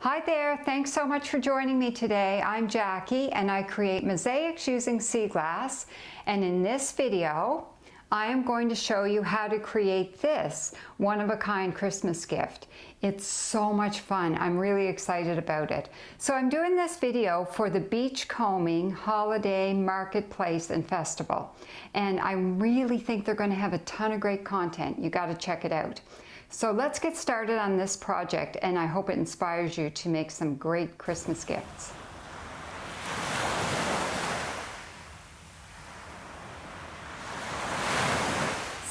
Hi there, thanks so much for joining me today. I'm Jackie and I create mosaics using sea glass, and in this video I am going to show you how to create this one-of-a-kind Christmas gift. It's so much fun. I'm really excited about it. So I'm doing this video for the Beachcombing Holiday Marketplace and Festival, and I really think they're going to have a ton of great content. You got to check it out. So let's get started on this project, and I hope it inspires you to make some great Christmas gifts.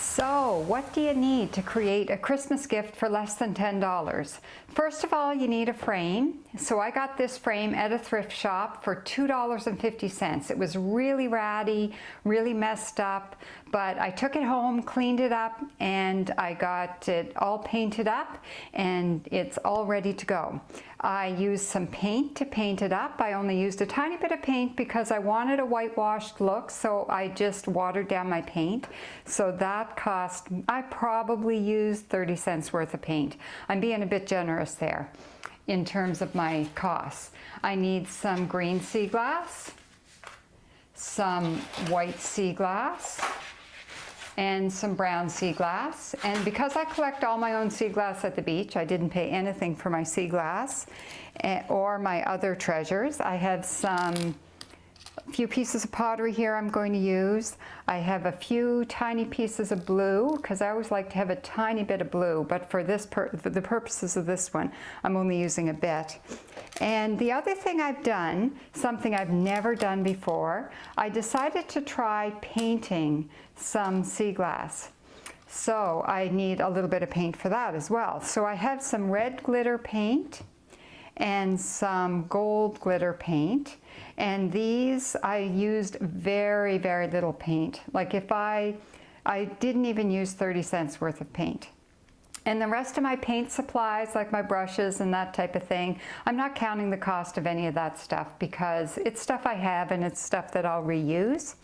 So what do you need to create a Christmas gift for less than $10? First of all, you need a frame. So I got this frame at a thrift shop for $2.50. It was really ratty, really messed up, but I took it home, cleaned it up, and I got it all painted up, and it's all ready to go. I used some paint to paint it up. I only used a tiny bit of paint because I wanted a whitewashed look, so I just watered down my paint. So that cost, I probably used 30 cents worth of paint. I'm being a bit generous there in terms of my costs. I need some green sea glass, some white sea glass, and some brown sea glass. And because I collect all my own sea glass at the beach, I didn't pay anything for my sea glass or my other treasures. I have a few pieces of pottery here I'm going to use. I have a few tiny pieces of blue because I always like to have a tiny bit of blue, but for the purposes of this one, I'm only using a bit. And the other thing I've done, something I've never done before, I decided to try painting some sea glass. So I need a little bit of paint for that as well. So I have some red glitter paint and some gold glitter paint, and these I used very, very little paint. Like if I didn't even use 30 cents worth of paint. And the rest of my paint supplies, like my brushes and that type of thing, I'm not counting the cost of any of that stuff because it's stuff I have and it's stuff that I'll reuse.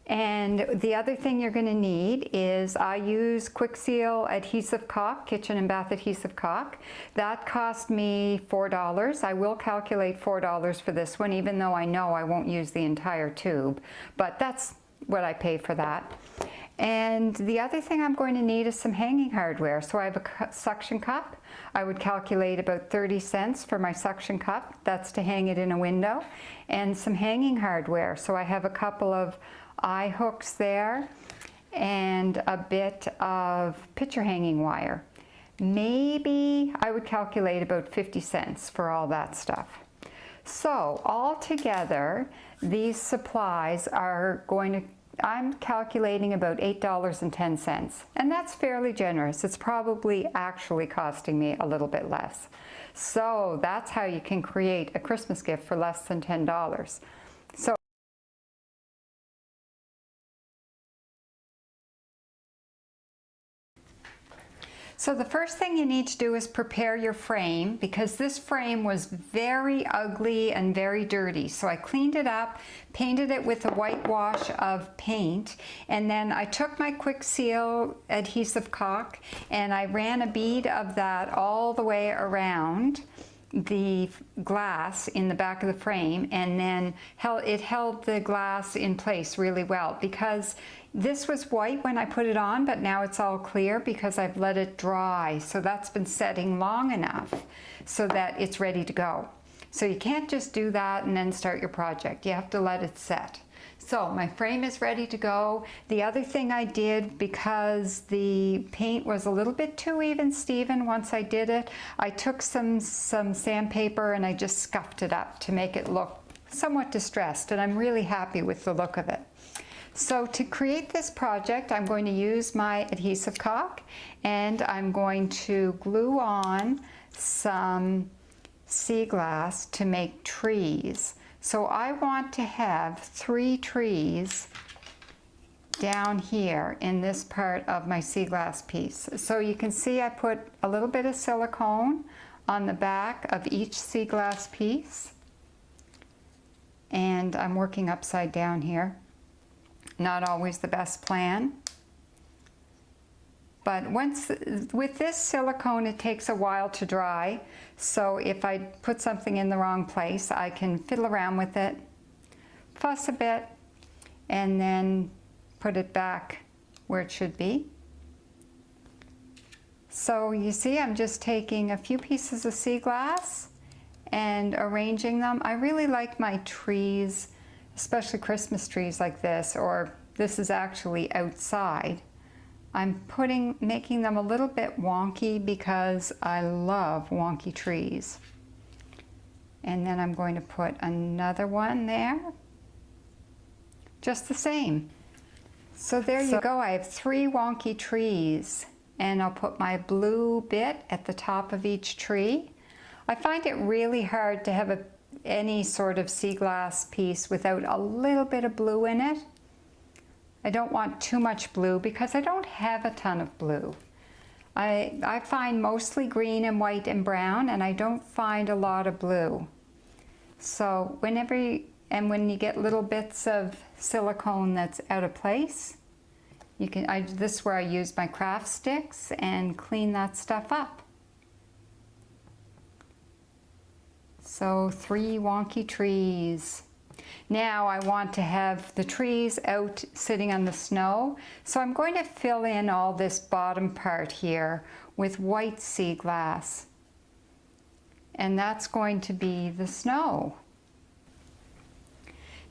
And the other thing you're going to need is I use Quick Seal adhesive caulk, kitchen and bath adhesive caulk. That cost me $4. I will calculate $4 for this one, even though I know I won't use the entire tube, but that's what I pay for that. And the other thing I'm going to need is some hanging hardware. So I have a suction cup. I would calculate about 30 cents for my suction cup. That's to hang it in a window. And some hanging hardware. So I have a couple of eye hooks there and a bit of picture hanging wire. Maybe I would calculate about 50 cents for all that stuff. So all together, these supplies are going to, I'm calculating about $8.10, and that's fairly generous. It's probably actually costing me a little bit less. So that's how you can create a Christmas gift for less than $10. So the first thing you need to do is prepare your frame, because this frame was very ugly and very dirty. So I cleaned it up, painted it with a whitewash of paint, and then I took my Quick Seal adhesive caulk and I ran a bead of that all the way around the glass in the back of the frame, and then it held the glass in place really well, because this was white when I put it on, but now it's all clear because I've let it dry. So that's been setting long enough so that it's ready to go. So you can't just do that and then start your project. You have to let it set. So my frame is ready to go. The other thing I did, because the paint was a little bit too even Steven once I did it, I took some sandpaper and I just scuffed it up to make it look somewhat distressed, and I'm really happy with the look of it. So to create this project, I'm going to use my adhesive caulk, and I'm going to glue on some sea glass to make trees. So I want to have 3 trees down here in this part of my sea glass piece. So you can see I put a little bit of silicone on the back of each sea glass piece, and I'm working upside down here. Not always the best plan, But with this silicone, it takes a while to dry. So if I put something in the wrong place, I can fiddle around with it, fuss a bit, and then put it back where it should be. So you see, I'm just taking a few pieces of sea glass and arranging them. I really like my trees, especially Christmas trees like this, or this is actually outside. I'm making them a little bit wonky because I love wonky trees. And then I'm going to put another one there, just the same. So there you go, I have 3 wonky trees, and I'll put my blue bit at the top of each tree. I find it really hard to have any sort of sea glass piece without a little bit of blue in it. I don't want too much blue because I don't have a ton of blue. I find mostly green and white and brown, and I don't find a lot of blue. So when you get little bits of silicone that's out of place, this is where I use my craft sticks and clean that stuff up. So 3 wonky trees. Now I want to have the trees out sitting on the snow, so I'm going to fill in all this bottom part here with white sea glass. And that's going to be the snow.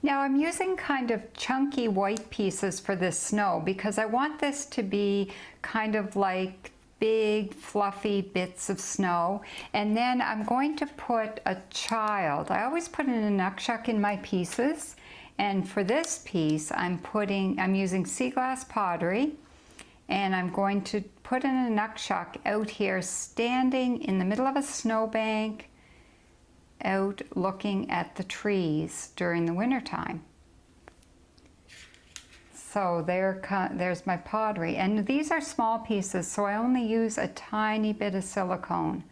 Now I'm using kind of chunky white pieces for this snow because I want this to be kind of like big fluffy bits of snow. And then I'm going to put a child. I always put in a nutshell in my pieces, and for this piece I'm using sea glass pottery, and I'm going to put in a nutshell out here standing in the middle of a snowbank, out looking at the trees during the winter time. So there's my pottery, and these are small pieces, so I only use a tiny bit of silicone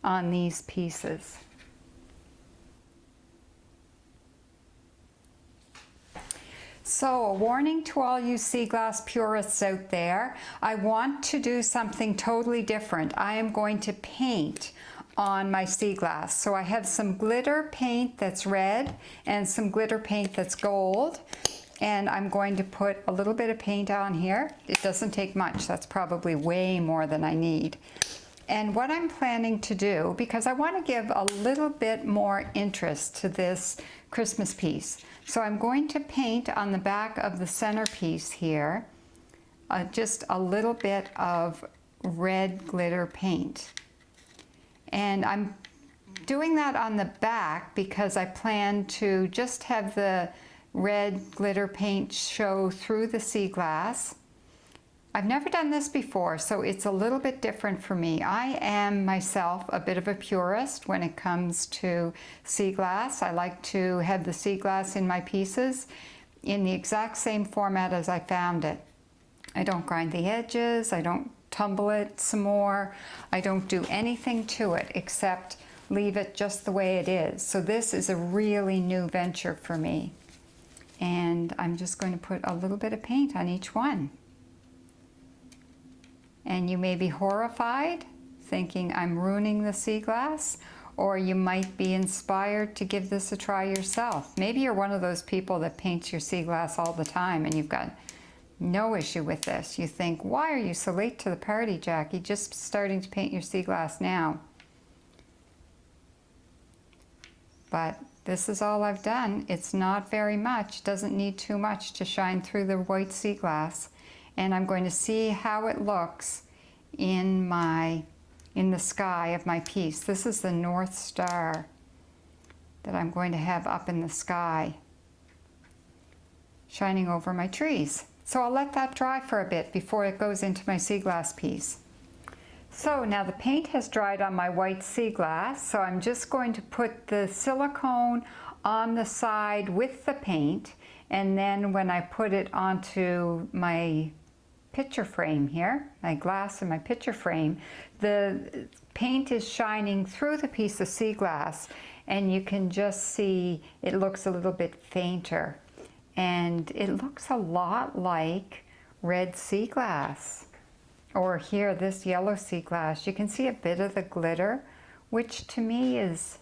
on these pieces. So a warning to all you sea glass purists out there, I want to do something totally different. I am going to paint on my sea glass. So I have some glitter paint that's red and some glitter paint that's gold, and I'm going to put a little bit of paint on here. It doesn't take much, that's probably way more than I need. And what I'm planning to do, because I want to give a little bit more interest to this Christmas piece, so I'm going to paint on the back of the centerpiece here just a little bit of red glitter paint. And I'm doing that on the back because I plan to just have the red glitter paint show through the sea glass. I've never done this before, so it's a little bit different for me. I am myself a bit of a purist when it comes to sea glass. I like to have the sea glass in my pieces in the exact same format as I found it. I don't grind the edges, I don't tumble it some more, I don't do anything to it except leave it just the way it is. So this is a really new venture for me. And I'm just going to put a little bit of paint on each one. And you may be horrified, thinking I'm ruining the sea glass, or you might be inspired to give this a try yourself. Maybe you're one of those people that paints your sea glass all the time and you've got no issue with this. You think, why are you so late to the party, Jackie? Just starting to paint your sea glass now. But this is all I've done. It's not very much, doesn't need too much to shine through the white sea glass. And I'm going to see how it looks in the sky of my piece. This is the North Star that I'm going to have up in the sky, shining over my trees. So I'll let that dry for a bit before it goes into my sea glass piece. So now the paint has dried on my white sea glass, so I'm just going to put the silicone on the side with the paint, and then when I put it onto my picture frame here, my glass and my picture frame, the paint is shining through the piece of sea glass, and you can just see it looks a little bit fainter. And it looks a lot like red sea glass. Or here, this yellow sea glass, you can see a bit of the glitter, which to me is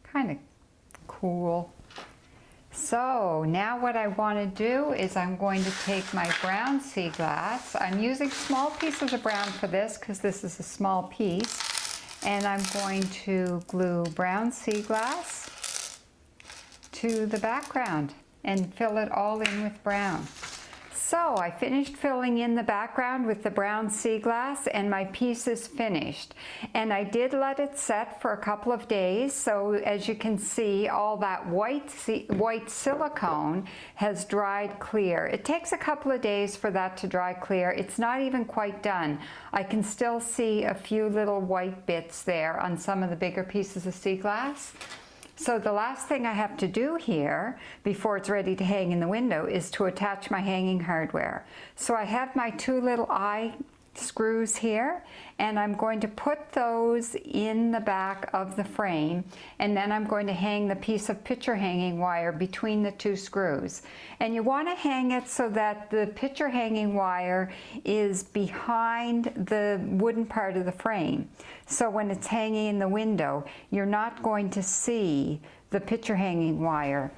kind of cool. So now what I want to do is I'm going to take my brown sea glass. I'm using small pieces of brown for this because this is a small piece. And I'm going to glue brown sea glass to the background and fill it all in with brown. So I finished filling in the background with the brown sea glass and my piece is finished. And I did let it set for a couple of days, so as you can see, all that white silicone has dried clear. It takes a couple of days for that to dry clear. It's not even quite done. I can still see a few little white bits there on some of the bigger pieces of sea glass. So the last thing I have to do here before it's ready to hang in the window is to attach my hanging hardware. So I have my two little eye screws here, and I'm going to put those in the back of the frame, and then I'm going to hang the piece of picture hanging wire between the two screws. And you want to hang it so that the picture hanging wire is behind the wooden part of the frame. So when it's hanging in the window, you're not going to see the picture hanging wire.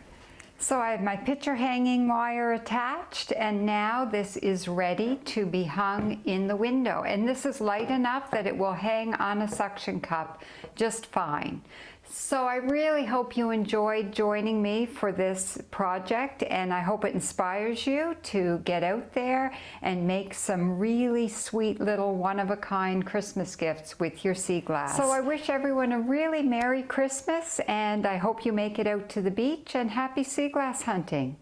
So I have my picture hanging wire attached, and now this is ready to be hung in the window. And this is light enough that it will hang on a suction cup just fine. So I really hope you enjoyed joining me for this project, and I hope it inspires you to get out there and make some really sweet little one-of-a-kind Christmas gifts with your sea glass. So I wish everyone a really Merry Christmas, and I hope you make it out to the beach, and happy sea glass hunting.